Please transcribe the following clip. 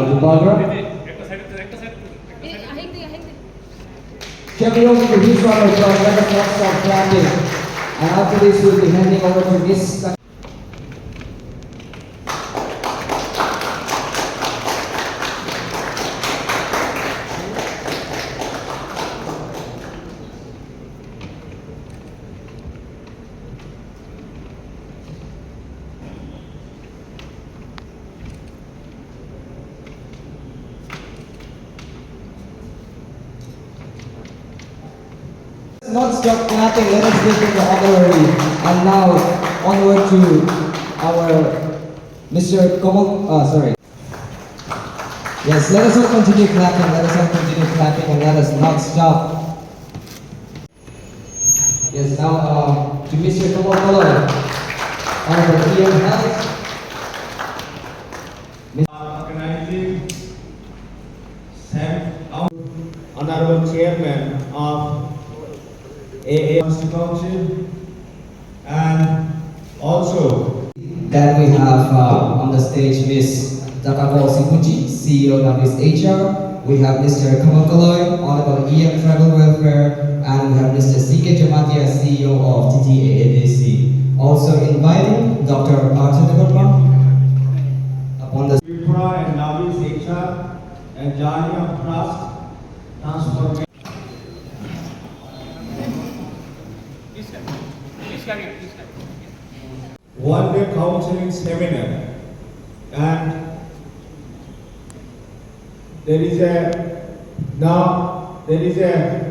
Bubagra. Can we also do this round of applause? Let us not stop clapping. And after this, we'll be handing over to Miss. Not stop clapping, let us give them the honorary. And now, onward to our Mr. sorry. Yes, let us all continue clapping, and let us not stop. Yes, now to Mr. Komal, Honorable EM Health. Organizing Honorable Chairman of AA Council, and also Then we have on the stage Ms. Takako Sibuchi, CEO Navis HR. We have Mr. Kamakaloy, Honorable EM Tribal Welfare, and we have Mr. CK Jamatia, CEO of TTAADC. Also inviting Dr. Arthur Devarma upon the Tripura and Navis HR and Journey of Trust Transformation. One-day counseling seminar, and there is a